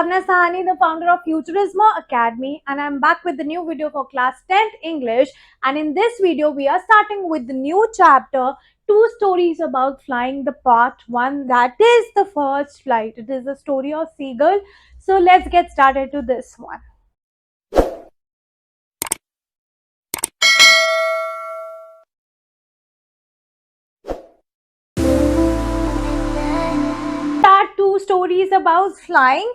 Bhavna Sahani, the founder of Futurismo Academy, and I'm back with the new video for class 10th English. And in this video, we are starting with the new chapter, two stories about flying, the part one, that is the first flight. It is a story of seagull. So let's get started to this one. Two stories about flying.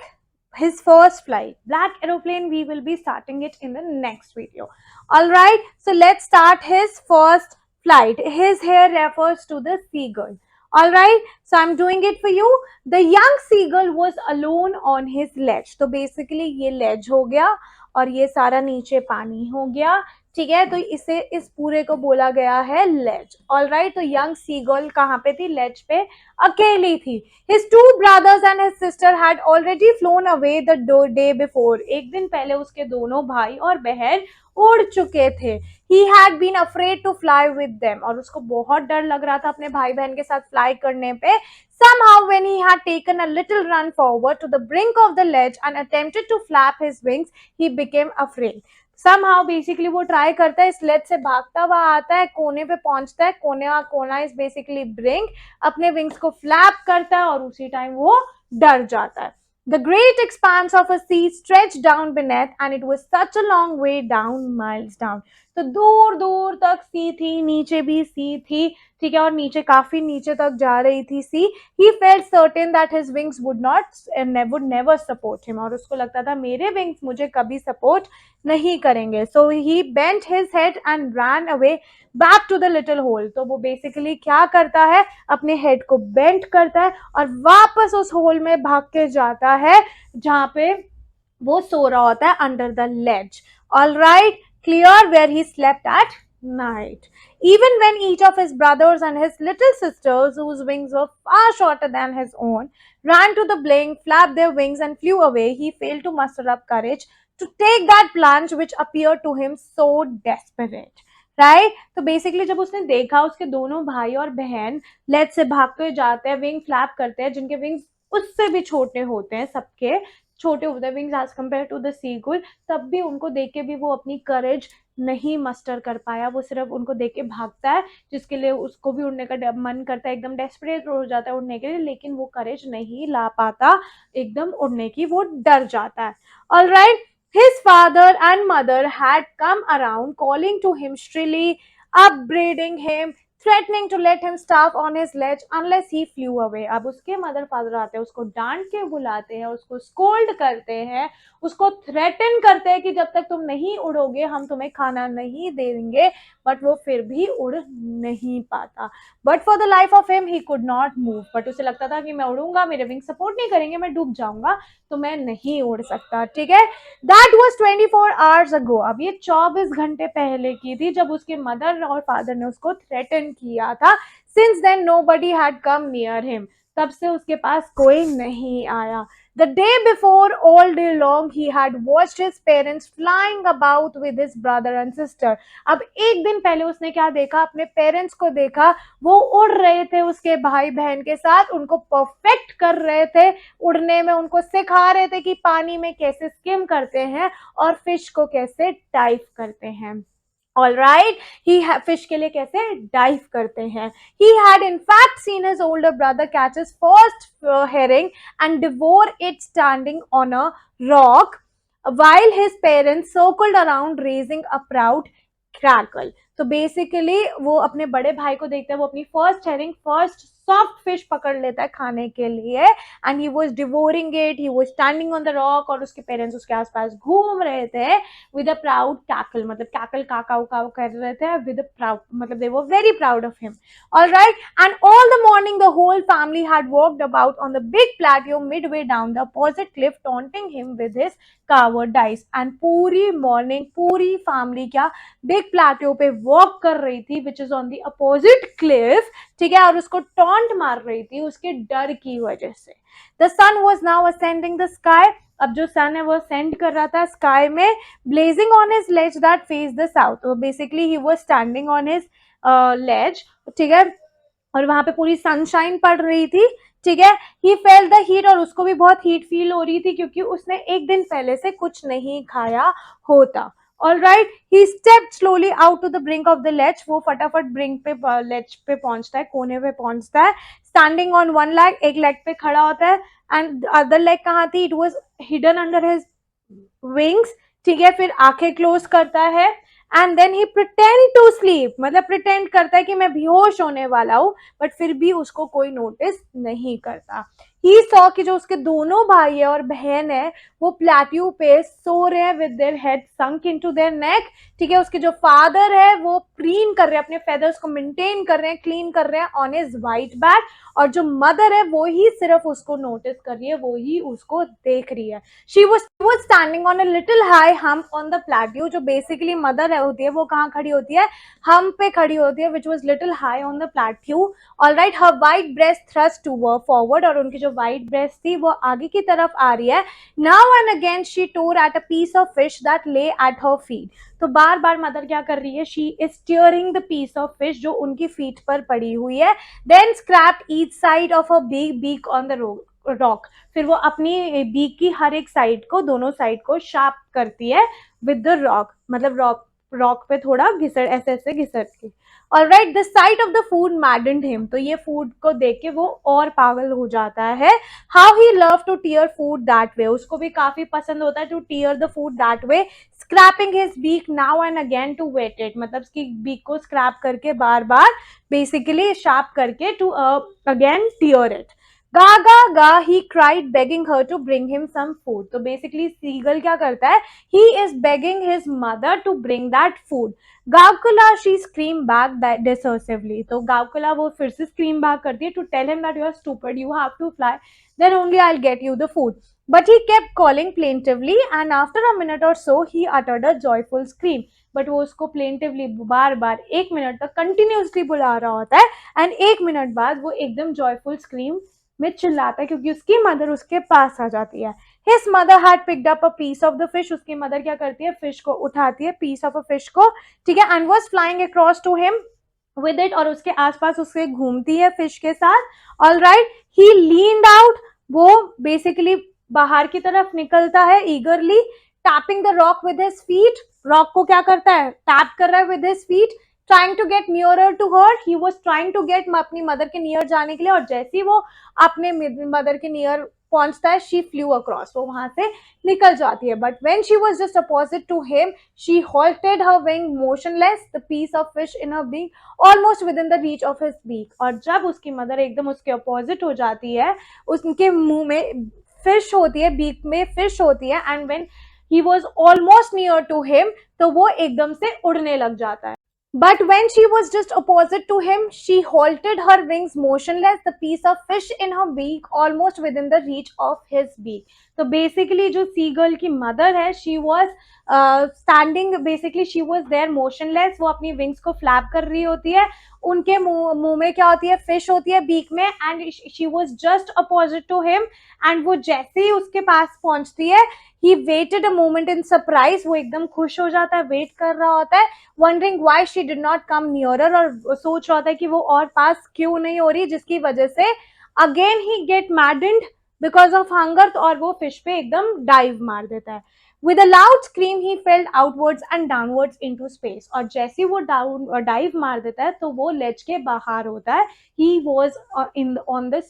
His first flight, black aeroplane. We will be starting it in the next video. All right, so let's start his first flight. His here refers to the seagull. All right, so I'm doing it for you. The young seagull was alone on his ledge. तो basically ये ledge हो गया और ये सारा नीचे पानी हो गया. ठीक है, तो इसे इस पूरे को बोला गया है लेज. ऑल राइट, तो यंग सीगल कहाँ पे थी? लेज पे अकेली थी. His two brothers and his sister had already flown away the day before. एक दिन पहले उसके दोनों भाई और बहन उड़ चुके थे. He had been afraid to fly with them. और उसको बहुत डर लग रहा था अपने भाई बहन के साथ फ्लाई करने पे. Somehow when he had taken a little run forward to the brink of the ledge and attempted to flap his wings, he became afraid. Somehow basically वो ट्राई करता है, इस लेज से भागता हुआ आता है, कोने पे पहुंचता है, कोना इज बेसिकली ब्रिंक, अपने विंग्स को फ्लैप करता है और उसी टाइम वो डर जाता है. The great expanse of a sea stretched down beneath, and it was such a long way down, miles down. तो दूर दूर तक सी थी, नीचे भी सी थी, ठीक है, और नीचे काफी नीचे तक जा रही थी सी. He felt certain that his wings would never support him. और उसको लगता था मेरे विंग्स मुझे कभी सपोर्ट नहीं करेंगे. So he bent his head and ran away back to the little hole. तो वो बेसिकली क्या करता है? अपने हेड को बेंट करता है और वापस उस होल में भाग के जाता है जहां पे वो सो रहा होता है, under the ledge. All right, clear, where he slept at night. Even when each of his brothers and his little sisters, whose wings were far shorter than his own, ran to the blink, flapped their wings and flew away, he failed to muster up courage to take that plunge which appeared to him so desperate. Right, तो basically जब उसने देखा उसके दोनों भाई और बहन लेज से भागते जाते हैं, विंग फ्लैप करते हैं, जिनके विंग्स उससे भी छोटे होते हैं, सबके छोटे होते हैं wings as compare to the seagull, तब भी उनको देख के भी वो अपनी करेज नहीं मस्टर कर पाया. वो सिर्फ उनको देख के भागता है, जिसके लिए उसको भी उड़ने का मन करता है, एकदम डेस्परेट हो जाता है उड़ने के लिए, लेकिन वो करेज नहीं ला पाता एकदम उड़ने की, वो डर जाता है. All right, his father and mother had come around, calling to him shrilly, upbraiding him, threatening to let him starve on his ledge unless he flew away. अब उसके मदर फादर आते हैं, उसको डांट के बुलाते हैं, उसको स्कोल्ड करते हैं, उसको थ्रेटन करते हैं कि जब तक तुम नहीं उड़ोगे हम तुम्हें खाना नहीं देंगे. बट वो फिर भी उड़ नहीं पाता. But for the life of him he could not move. But उसे लगता था कि मैं उड़ूंगा, मेरे विंग सपोर्ट नहीं करेंगे, मैं डूब जाऊंगा, तो मैं नहीं उड़ सकता. ठीक है, दैट वॉज 24 hours ago. अब ये 24 घंटे पहले की थी जब उसके मदर और फादर ने उसको थ्रेटन किया था. Since then nobody had come near him. तब से उसके पास कोई नहीं आया. The day before, all day long, he had watched his parents flying about with his brother and sister. अब एक दिन पहले उसने क्या देखा? अपने पेरेंट्स को देखा, वो उड़ रहे थे उसके भाई बहन के साथ, उनको परफेक्ट कर रहे थे उड़ने में, उनको सिखा रहे थे कि पानी में कैसे स्किम करते हैं और फिश को कैसे डाइव करते हैं. All right, fish के लिए कैसे dive करते हैं. He had in fact seen his older brother catch his first herring and devour it standing on a rock, while his parents circled around raising a proud crackle. तो basically वो अपने बड़े भाई को देखता है, वो अपनी first herring, first soft fish पकड़ लेता है खाने के लिए, and he was devouring it, he was standing on the rock, और उसके पेरेंट्स उसके आसपास घूम रहे थे विद अ प्राउड कैकल, मतलब कैकल काका उका कर रहे थे विद अ प्राउड, मतलब they were very proud of him. All right, and all the morning the whole family had walked about on the big plateau midway down the opposite cliff, taunting him with his cowardice. And पूरी morning पूरी family क्या big plateau पे walk कर रही थी, which is on the opposite cliff, ठीक है, और उसको टॉन्ट मार रही थी उसके डर की वजह से. The sun was now ascending the sky. अब जो सन है वो असेंड कर रहा था स्काई में, blazing on his ledge that face the south. तो basically he was standing on his ledge, ठीक है, और वहां पे पूरी सनशाइन पड़ रही थी, ठीक है। ही फेल्ट द हीट, और उसको भी बहुत हीट फील हो रही थी क्योंकि उसने एक दिन पहले से कुछ नहीं खाया होता। All right, he step slowly out to the brink of the ledge, वो फटाफट ब्रिंक पे लेच पे पहुंचता है, कोने पे पहुंचता है। स्टैंडिंग ऑन वन लेग, एक लेग पे खड़ा होता है, एंड अदर लेग कहाँ थी, it was hidden under his wings. ठीक है, फिर आंखें क्लोज करता है, and then he pretend to sleep, मतलब प्रिटेंड करता है कि मैं बेहोश होने वाला हूँ, बट फिर भी उसको कोई नोटिस नहीं करता। ही सॉ कि जो उसके दोनों भाई है और बहन है वो प्लेट्यू पे सो रहे हैं with their head sunk into their neck. ठीक है, उसके जो फादर है वो प्रीन कर रहे हैं, अपने फेदर्स को मेंटेन कर रहे हैं, क्लीन कर रहे हैं ऑन हिज वाइट बैक, और जो मदर है वो ही सिर्फ उसको नोटिस कर रही है, वो ही उसको देख रही है। She was standing on a little high hump on the plateau, जो बेसिकली मदर होती है वो कहाँ खड़ी होती है, हम पे खड़ी होती है, which was little high on the plateau. All right, her white breast thrust toward forward, और उनकी जो white breast थी वो आगे की तरफ आ रही है. Now and again she tore at a piece of fish that lay at her feet. तो बार बार मदर क्या कर रही है, she is tearing the piece of fish जो उनकी फीट पर पड़ी हुई है. Then scraped each side of a big beak on the rock, फिर वो अपनी बीक की हर एक साइड को, दोनों साइड को शार्प करती है विद द रॉक, मतलब रॉक पे थोड़ा घिसड़, ऐसे ऐसे घिसड़ के. Alright, the site of the food मैडेंड him, तो ये फूड को देख के वो और पागल हो जाता है. How he love to tear food that way, उसको भी काफी पसंद होता है to tear the food that way, scraping his beak now and again to whet it, मतलब उसकी बीक को स्क्रैप करके बार बार बेसिकली शार्प करके टू अगेन टीयर इट. गा गा गा, he cried begging her to bring him some food. तो बेसिकली सीगल क्या करता है, he is begging his mother to bring that food. गावकुला, she screamed back that decisively, तो गावकुला वो फिर से scream back करती है to tell him that you are stupid, you have to fly, then only I'll get you the food. But he kept calling plaintively, and after a minute or so he uttered a joyful scream. But वो उसको plaintively बार बार 1 minute तक continuously बुला रहा होता है, and 1 minute बाद वो एकदम जॉयफुल स्क्रीम में चिल्लाता है क्योंकि उसकी मदर उसके पास आ जाती है. His mother had picked up a piece of the fish, उसकी मदर क्या करती है, फिश को उठाती है, पीस ऑफ अ फिश को. ठीक है, and was flying across to him with it, और उसके आसपास उसके घूमती है फिश के साथ. All right, he leaned out, वो बेसिकली बाहर की तरफ निकलता है eagerly, tapping the rock with his feet, rock को क्या करता है, टैप कर रहा है with his feet, trying to get nearer to her, he was trying to get अपनी मदर के नियर जाने के लिए, और जैसे ही वो अपने मदर के नियर पहुंचता है, शी फ्लू अक्रॉस, वो वहां से निकल जाती है. But when she was just opposite to him, she halted her wing motionless, the piece of fish in her beak almost within the reach of his beak. और जब उसकी मदर एकदम उसके अपोजिट हो जाती है, उसके मुंह में फिश होती है, बीक में फिश होती है, and when he was almost near to him, तो वो एकदम से उड़ने लग जाता है. But when she was just opposite to him, she halted her wings motionless, the piece of fish in her beak almost within the reach of his beak. तो basically जो seagull की mother है, she was standing, basically she was there motionless, वो अपनी wings को flap कर रही होती है, उनके मुंह में क्या होती है, fish होती है beak में, and she was just opposite to him, and वो जैसे ही उसके पास पहुंचती है, he waited a moment in surprise, वो एकदम खुश हो जाता है, वेट कर रहा होता है, wondering why she did not come nearer, और सोच रहा था कि वो और पास क्यों नहीं हो रही, जिसकी वजह से again he get maddened because of hunger, और वो फिश पे एकदम डाइव मार देता है. With a loud scream he fell outwards and downwards into space, और जैसे वो डाइव मार देता है तो वो लेज के बाहर होता है. He was in the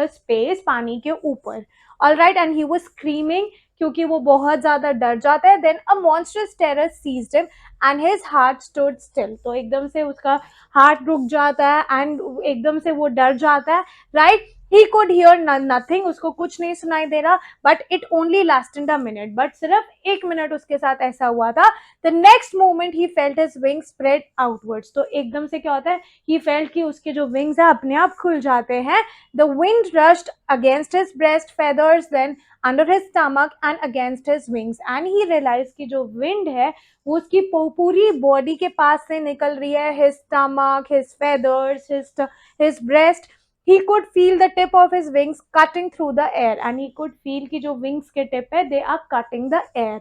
space, पानी के ऊपर. Alright, and he was screaming क्योंकि वो बहुत ज्यादा डर जाता है. Then a monstrous terror seized him and his heart stood still, तो एकदम से उसका हार्ट रुक जाता है, एंड एकदम से वो डर जाता है. Right, he could hear nothing, उसको कुछ नहीं सुनाई दे रहा, but it only lasted a minute, but सिर्फ 1 मिनट उसके साथ ऐसा हुआ था. The next moment he felt his wings spread outwards, तो एकदम से क्या होता है, he felt कि उसके जो wings है अपने आप खुल जाते हैं. The wind rushed against his breast feathers, then under his stomach and against his wings, and he realized कि जो wind है वो उसकी पूरी बॉडी के पास से निकल रही है, his stomach, his feathers, his breast. He could feel the tip of his wings cutting through the air, and he could feel कि जो wings के tip है, they are cutting the air.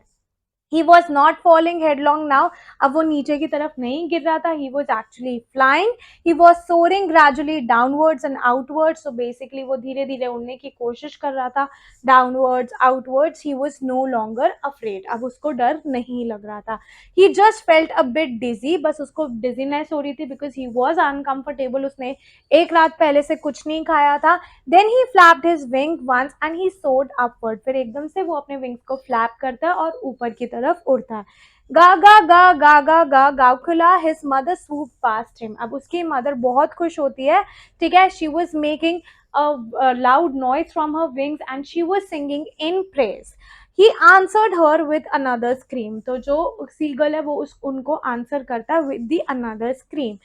He was not falling headlong now. अब वो नीचे की तरफ नहीं गिर रहा था. He was actually flying. He was soaring gradually downwards and outwards. So basically वो धीरे धीरे उड़ने की कोशिश कर रहा था. Downwards, outwards. He was no longer afraid. अब उसको डर नहीं लग रहा था. He just felt a bit dizzy. बस उसको dizziness हो रही थी because he was uncomfortable. उसने एक रात पहले से कुछ नहीं खाया था. Then he flapped his wing once and he soared upward. फिर एकदम से वो अपने wings को flap करता है और ऊपर की तरफ उड़ता है. गा गा गा गा गा गा गाँव खुला. His mother swooped past him. अब उसकी मदर बहुत खुश होती है. ठीक है. She was making a loud noise from her wings and she was singing in praise. He answered her with another scream. तो जो seagull है वो उनको answer करता है with the another scream.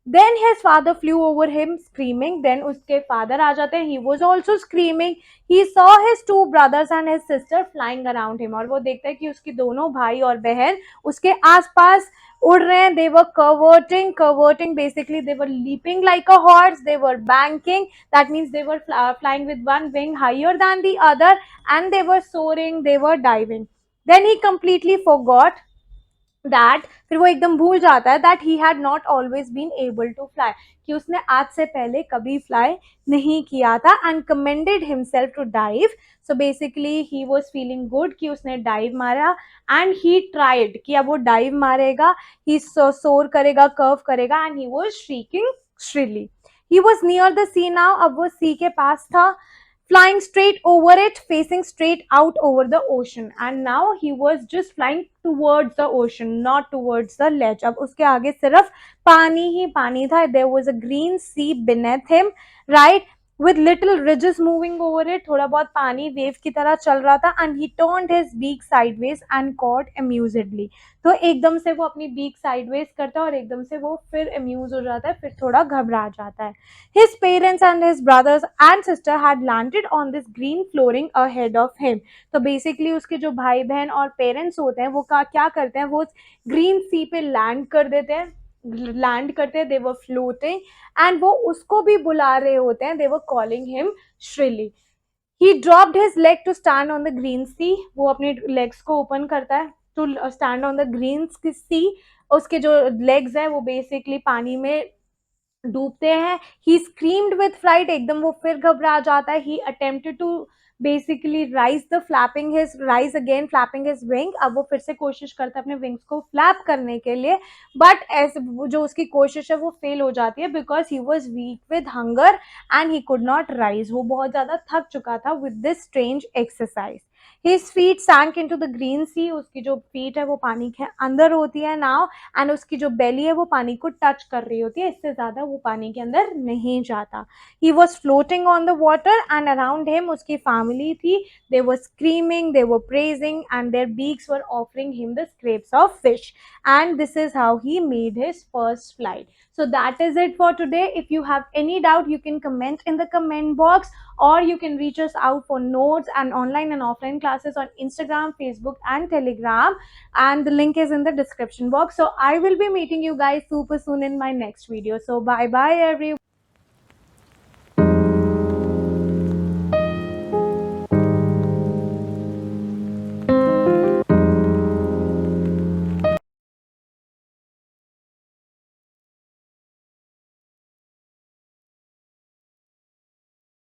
Then his father flew over him screaming. Then उसके father आ जाते हैं. He was also screaming. He saw his two brothers and his sister flying around him. और वो देखता है कि उसकी दोनों भाई और बहन उसके आसपास उड़ रहे हैं. They were curveting. Basically, they were leaping like a horse. They were banking. That means they were flying with one wing higher than the other, and they were soaring. They were diving. Then he completely forgot that. फिर वो एकदम भूल जाता है that he had not always been able to fly, कि उसने आज से पहले कभी फ्लाई नहीं किया था. And commended himself to dive. So basically he was feeling good कि उसने डाइव मारा. एंड ही ट्राइड कि अब वो डाइव मारेगा, ही सोर करेगा, कर्व करेगा. And he was shrieking shrilly. He was near the sea now. अब वो सी के पास था, flying straight over it, facing straight out over the ocean. And now he was just flying towards the ocean, not towards the ledge. अब उसके आगे सिर्फ पानी ही पानी था. There was a green sea beneath him, right? With little ridges moving over it. थोड़ा बहुत पानी वेव की तरह चल रहा था. And he turned his beak sideways and cawed amusedly. तो एकदम से वो अपनी बीक साइडवेज करता है और एकदम से वो फिर अम्यूज हो जाता है, फिर थोड़ा घबरा जाता है. His parents and his brothers and sister had landed on this green flooring ahead of him. तो बेसिकली उसके जो भाई बहन और पेरेंट्स होते हैं वो क्या करते हैं, वो ग्रीन सी पे लैंड कर देते हैं, लैंड करते हैं. दे वर फ्लोटिंग एंड वो उसको भी बुला रहे होते हैं. They were calling him shrilly. He dropped his leg to stand on the green sea. वो अपने legs को open करता है to stand on the green sea. उसके जो legs हैं वो basically पानी में डूबते हैं. He screamed with fright. एकदम वो फिर घबरा जाता है. He attempted to basically rise again flapping his wing. अब वो फिर से कोशिश करता है अपने wings को flap करने के लिए, but ऐसे जो उसकी कोशिश है वो fail हो जाती है because he was weak with hunger and he could not rise. वो बहुत ज़्यादा थक चुका था with this strange exercise. His feet sank into the green sea. उसकी जो feet है वो पानी के अंदर होती है now, and उसकी जो belly है वो पानी को touch कर रही होती है. इससे ज़्यादा वो पानी के अंदर नहीं जाता. He was floating on the water and around him उसकी family थी. They were screaming, they were praising, and their beaks were offering him the scraps of fish. And this is how he made his first flight. So that is it for today. If you have any doubt, you can comment in the comment box, or you can reach us out for notes and online and offline classes on Instagram, Facebook, and Telegram. And the link is in the description box. So I will be meeting you guys super soon in my next video. So bye bye everyone.